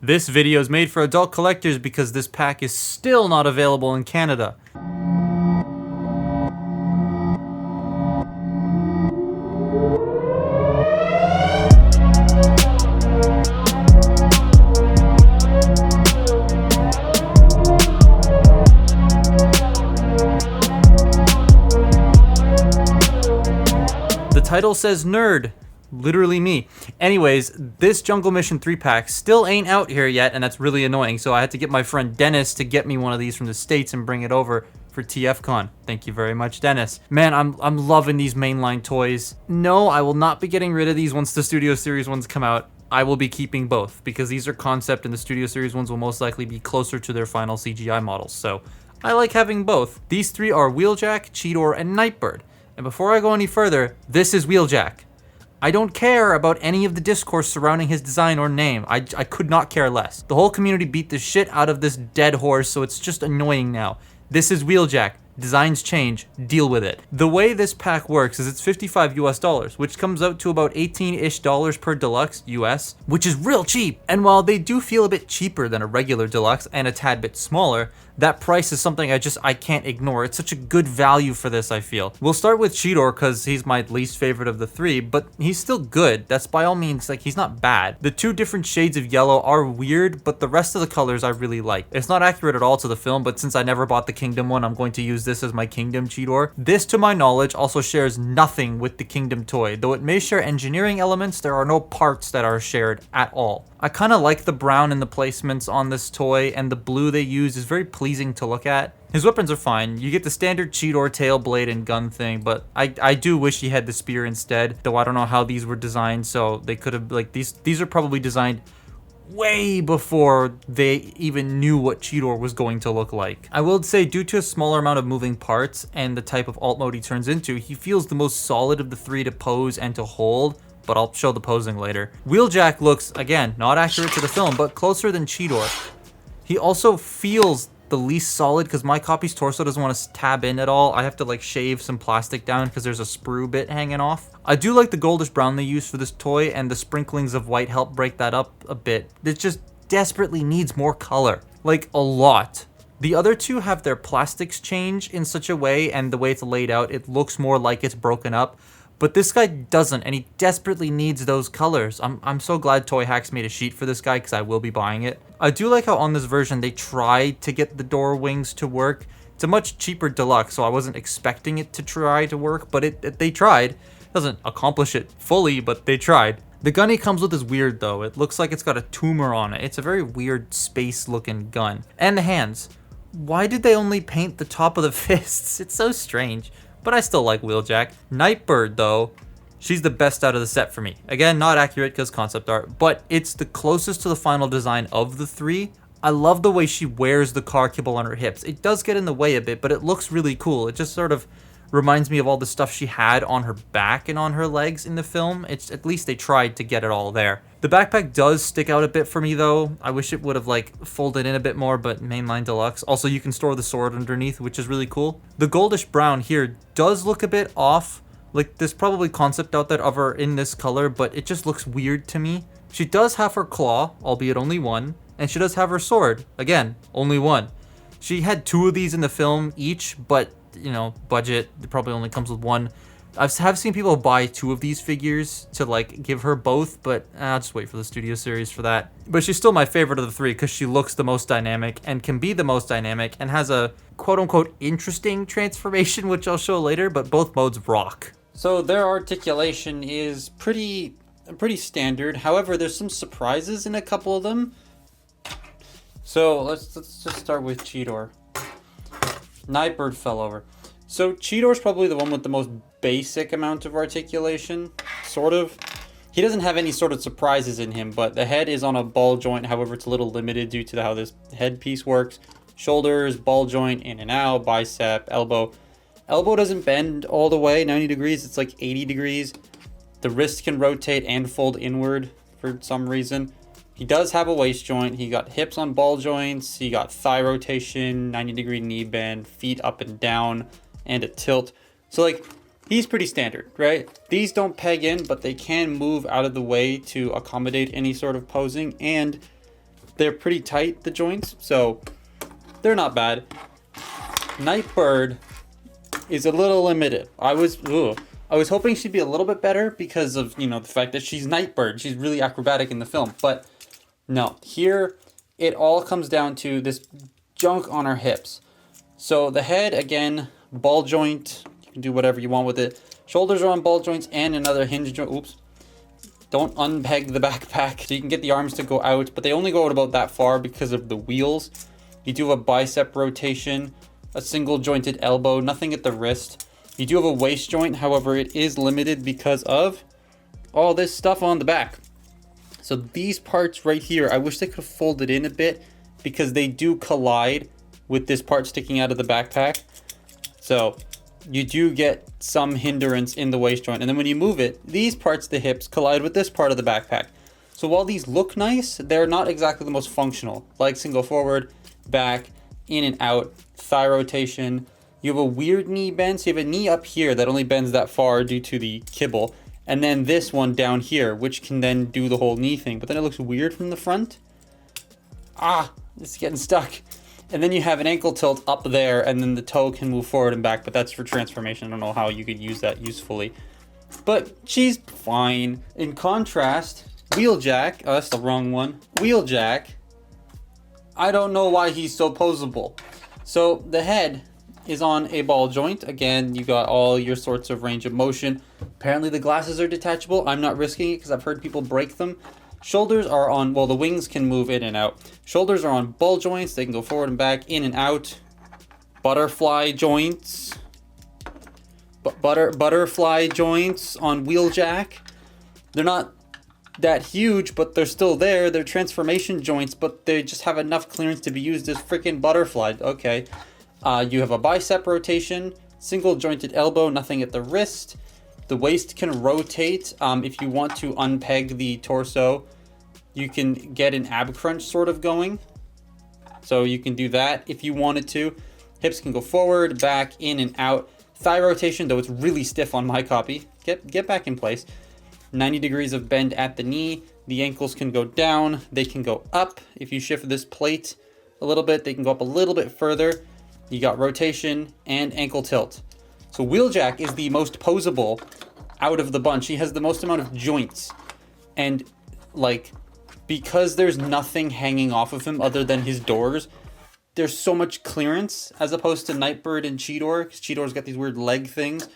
This video is made for adult collectors because this pack is still not available in Canada. The title says nerd. Literally me. Anyways, this Jungle Mission 3-pack still ain't out here yet, and that's really annoying, so I had to get my friend Dennis to get me one of these from the States and bring it over for TFCon. Thank you very much, Dennis. Man, I'm loving these mainline toys. No, I will not be getting rid of these once the Studio Series ones come out. I will be keeping both, because these are concept and the Studio Series ones will most likely be closer to their final CGI models, so I like having both. These three are Wheeljack, Cheetor, and Nightbird. And before I go any further, this is Wheeljack. I don't care about any of the discourse surrounding his design or name. I could not care less. The whole community beat the shit out of this dead horse, so it's just annoying now. This is Wheeljack. Designs change. Deal with it. The way this pack works is it's $55 US, which comes out to about $18-ish per deluxe US, which is real cheap. And while they do feel a bit cheaper than a regular deluxe and a tad bit smaller, that price is something I can't ignore. It's such a good value for this, I feel. We'll start with Cheetor because he's my least favorite of the three, but he's still good. That's by all means, like, he's not bad. The two different shades of yellow are weird, but the rest of the colors I really like. It's not accurate at all to the film, but since I never bought the Kingdom one, I'm going to use this as my Kingdom Cheetor. This, to my knowledge, also shares nothing with the Kingdom toy. Though it may share engineering elements, there are no parts that are shared at all. I kind of like the brown in the placements on this toy, and the blue they use is very pleasing to look at. His weapons are fine. You get the standard Cheetor tail blade and gun thing, but I do wish he had the spear instead, though I don't know how these were designed, so they could have, like, these are probably designed way before they even knew what Cheetor was going to look like. I will say, due to a smaller amount of moving parts and the type of alt mode he turns into, he feels the most solid of the three to pose and to hold, but I'll show the posing later. Wheeljack looks, again, not accurate to the film, but closer than Cheetor. He also feels the least solid because my copy's torso doesn't want to tab in at all. I have to like shave some plastic down because there's a sprue bit hanging off. I do like the goldish brown they use for this toy, and the sprinklings of white help break that up a bit. It just desperately needs more color, like a lot. The other two have their plastics change in such a way, and the way it's laid out, it looks more like it's broken up. But this guy doesn't, and he desperately needs those colors. I'm so glad Toy Hacks made a sheet for this guy because I will be buying it. I do like how on this version they tried to get the door wings to work. It's a much cheaper deluxe, so I wasn't expecting it to try to work, but they tried. Doesn't accomplish it fully, but they tried. The gun he comes with is weird though. It looks like it's got a tumor on it. It's a very weird space looking gun. And the hands. Why did they only paint the top of the fists? It's so strange. But I still like Wheeljack. Nightbird, though, she's the best out of the set for me. Again, not accurate because concept art, but it's the closest to the final design of the three. I love the way she wears the car kibble on her hips. It does get in the way a bit, but it looks really cool. It just sort of reminds me of all the stuff she had on her back and on her legs in the film. It's at least they tried to get it all there. The backpack does stick out a bit for me though. I wish it would have like folded in a bit more, but mainline deluxe. Also, you can store the sword underneath, which is really cool. The goldish brown here does look a bit off. Like there's probably concept out there of her in this color, but it just looks weird to me. She does have her claw, albeit only one, and she does have her sword. Again, only one. She had two of these in the film each, but you know, budget, it probably only comes with one. I have seen people buy two of these figures to like give her both, but I'll just wait for the Studio Series for that. But she's still my favorite of the three because she looks the most dynamic and can be the most dynamic and has a quote-unquote interesting transformation, which I'll show later, but both modes rock. So their articulation is pretty standard. However, there's some surprises in a couple of them. So let's just start with Cheetor. Nightbird fell over. So Cheetor's probably the one with the most basic amount of articulation, sort of. He doesn't have any sort of surprises in him, but the head is on a ball joint. However, it's a little limited due to how this headpiece works. Shoulders, ball joint, in and out, bicep, elbow. Elbow doesn't bend all the way, 90 degrees. It's like 80 degrees. The wrist can rotate and fold inward for some reason. He does have a waist joint. He got hips on ball joints. He got thigh rotation, 90-degree knee bend, feet up and down, and a tilt. So, like, he's pretty standard, right? These don't peg in, but they can move out of the way to accommodate any sort of posing. And they're pretty tight, the joints, so they're not bad. Nightbird is a little limited. I was hoping she'd be a little bit better because of, you know, the fact that she's Nightbird. She's really acrobatic in the film, but no. Here, it all comes down to this junk on her hips. So the head, again, ball joint. You can do whatever you want with it. Shoulders are on ball joints and another hinge joint. Oops. Don't unpeg the backpack. So you can get the arms to go out, but they only go out about that far because of the wheels. You do have a bicep rotation, a single jointed elbow, nothing at the wrist. You do have a waist joint, however, it is limited because of all this stuff on the back. So these parts right here, I wish they could have folded in a bit because they do collide with this part sticking out of the backpack. So you do get some hindrance in the waist joint. And then when you move it, these parts, the hips, collide with this part of the backpack. So while these look nice, they're not exactly the most functional. Legs can go forward, back, in and out, thigh rotation. You have a weird knee bend. So you have a knee up here that only bends that far due to the kibble. And then this one down here, which can then do the whole knee thing. But then it looks weird from the front. It's getting stuck. And then you have an ankle tilt up there, and then the toe can move forward and back, but that's for transformation. I don't know how you could use that usefully. But she's fine. In contrast, Wheeljack, oh, that's the wrong one. Wheeljack, I don't know why he's so poseable. So the head is on a ball joint. Again, you got all your sorts of range of motion. Apparently the glasses are detachable. I'm not risking it because I've heard people break them. Shoulders are on, well, the wings can move in and out. Shoulders are on ball joints. They can go forward and back, in and out. Butterfly joints. Butterfly joints on Wheeljack. They're not that huge, but they're still there. They're transformation joints, but they just have enough clearance to be used as freaking butterfly. Okay. You have a bicep rotation, single jointed elbow, nothing at the wrist. The waist can rotate. If you want to unpeg the torso, you can get an ab crunch sort of going. So you can do that if you wanted to. Hips can go forward, back, in and out. Thigh rotation, though it's really stiff on my copy. Get back in place. 90 degrees of bend at the knee. The ankles can go down. They can go up. If you shift this plate a little bit, they can go up a little bit further. You got rotation and ankle tilt. So Wheeljack is the most poseable out of the bunch. He has the most amount of joints. And like, because there's nothing hanging off of him other than his doors, there's so much clearance as opposed to Nightbird and Cheetor, because Cheetor's got these weird leg things.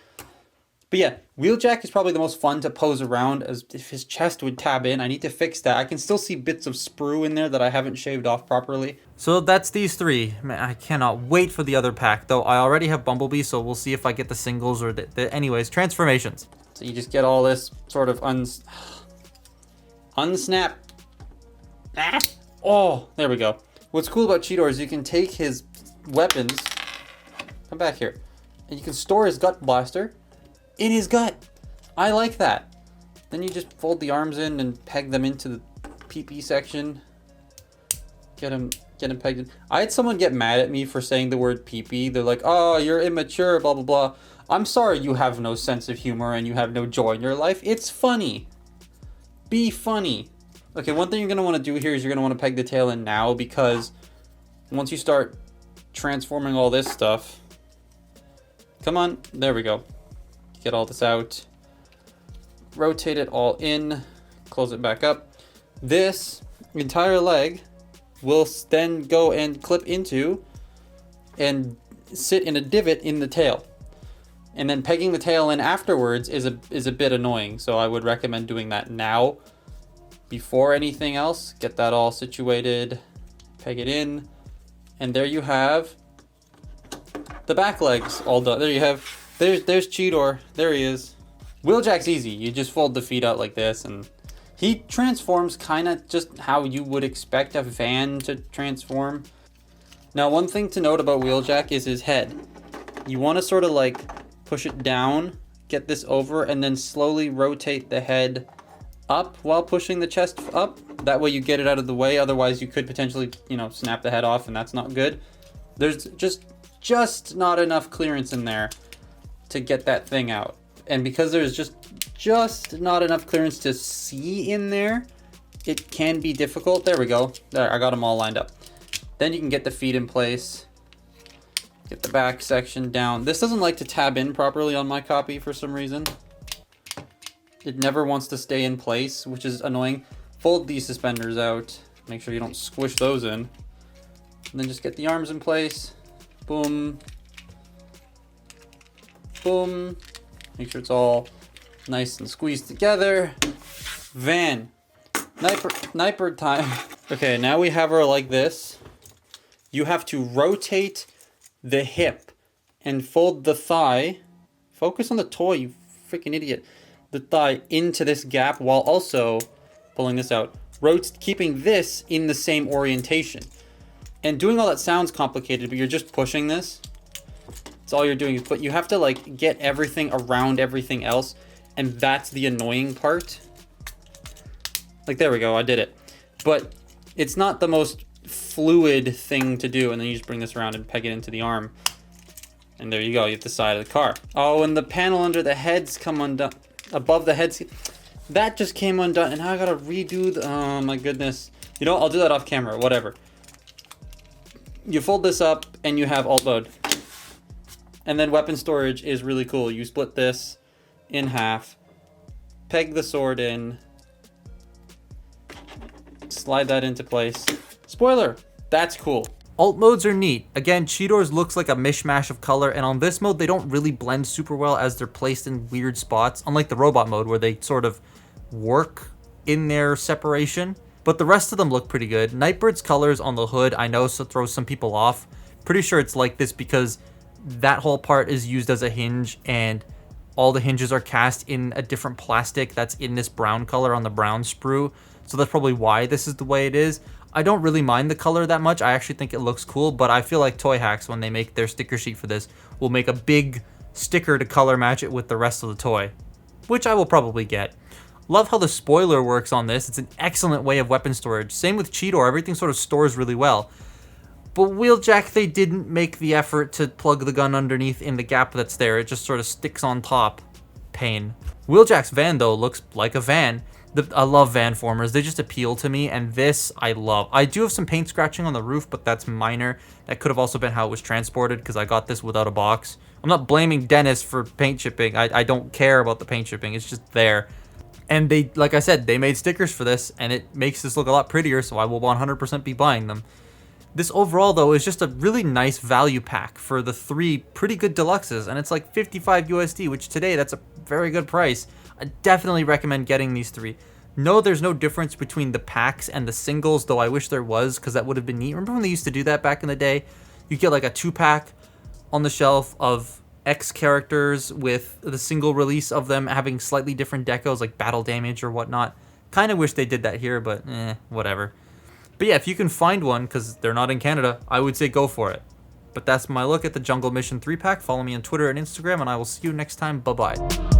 But yeah, Wheeljack is probably the most fun to pose around, as if his chest would tab in. I need to fix that. I can still see bits of sprue in there that I haven't shaved off properly. So that's these three. Man, I cannot wait for the other pack, though I already have Bumblebee, so we'll see if I get the singles or anyways, transformations. So you just get all this sort of unsnap. Oh, there we go. What's cool about Cheetor is you can take his weapons, come back here, and you can store his gut blaster in his gut. I like that. Then you just fold the arms in and peg them into the PP section. Get him pegged in. I had someone get mad at me for saying the word PP. They're like, oh, you're immature, blah, blah, blah. I'm sorry you have no sense of humor and you have no joy in your life. It's funny. Be funny. Okay, one thing you're going to want to do here is you're going to want to peg the tail in now, because once you start transforming all this stuff, come on, there we go. Get all this out, rotate it all in, close it back up. This entire leg will then go and clip into and sit in a divot in the tail. And then pegging the tail in afterwards is a bit annoying, so I would recommend doing that now before anything else. Get that all situated, peg it in, and there you have the back legs all done. There you have, there's Cheetor, there he is. Wheeljack's easy, you just fold the feet out like this, and he transforms kind of just how you would expect a van to transform. Now, one thing to note about Wheeljack is his head. You want to sort of like push it down, get this over, and then slowly rotate the head up while pushing the chest up. That way you get it out of the way. Otherwise you could potentially, snap the head off, and that's not good. There's just not enough clearance in there to get that thing out. And because there's just not enough clearance to see in there, it can be difficult. There we go. There, I got them all lined up. Then you can get the feet in place. Get the back section down. This doesn't like to tab in properly on my copy for some reason. It never wants to stay in place, which is annoying. Fold these suspenders out. Make sure you don't squish those in. And then just get the arms in place. Boom. Boom. Make sure it's all nice and squeezed together. Van. Nightbird time. Okay, now we have her like this. You have to rotate the hip and fold the thigh. Focus on the toy, you freaking idiot. The thigh into this gap while also pulling this out. Keeping this in the same orientation. And doing all that sounds complicated, but you're just pushing this. That's all you're doing. But you have to like get everything around everything else. And that's the annoying part. Like, there we go, I did it. But it's not the most fluid thing to do. And then you just bring this around and peg it into the arm. And there you go, you have the side of the car. Oh, and the panel under the heads come undone. Above the heads. That just came undone. And now I gotta redo the, oh my goodness. You know, I'll do that off camera, whatever. You fold this up and you have alt mode. And then weapon storage is really cool. You split this in half. Peg the sword in. Slide that into place. Spoiler, that's cool. Alt modes are neat. Again, Cheetor's looks like a mishmash of color, and on this mode, they don't really blend super well as they're placed in weird spots, unlike the robot mode where they sort of work in their separation. But the rest of them look pretty good. Nightbird's colors on the hood, I know, so throws some people off. Pretty sure it's like this because that whole part is used as a hinge, and all the hinges are cast in a different plastic that's in this brown color on the brown sprue. So that's probably why this is the way it is. I don't really mind the color that much. I actually think it looks cool, but I feel like Toy Hacks, when they make their sticker sheet for this, will make a big sticker to color match it with the rest of the toy, which I will probably get. Love how the spoiler works on this. It's an excellent way of weapon storage. Same with Cheetor, everything sort of stores really well. But Wheeljack, they didn't make the effort to plug the gun underneath in the gap that's there. It just sort of sticks on top. Pain. Wheeljack's van, though, looks like a van. I love van formers. They just appeal to me, and this I love. I do have some paint scratching on the roof, but that's minor. That could have also been how it was transported, because I got this without a box. I'm not blaming Dennis for paint shipping. I don't care about the paint shipping. It's just there. And they, like I said, they made stickers for this, and it makes this look a lot prettier, so I will 100% be buying them. This overall, though, is just a really nice value pack for the 3 pretty good deluxes, and it's like 55 USD, which today, that's a very good price. I definitely recommend getting these 3. No, there's no difference between the packs and the singles, though I wish there was, because that would have been neat. Remember when they used to do that back in the day? You get like a 2-pack on the shelf of X characters with the single release of them having slightly different decos, like battle damage or whatnot. Kind of wish they did that here, but whatever. But yeah, if you can find one, because they're not in Canada, I would say go for it. But that's my look at the Jungle Mission 3-pack. Follow me on Twitter and Instagram, and I will see you next time. Bye-bye.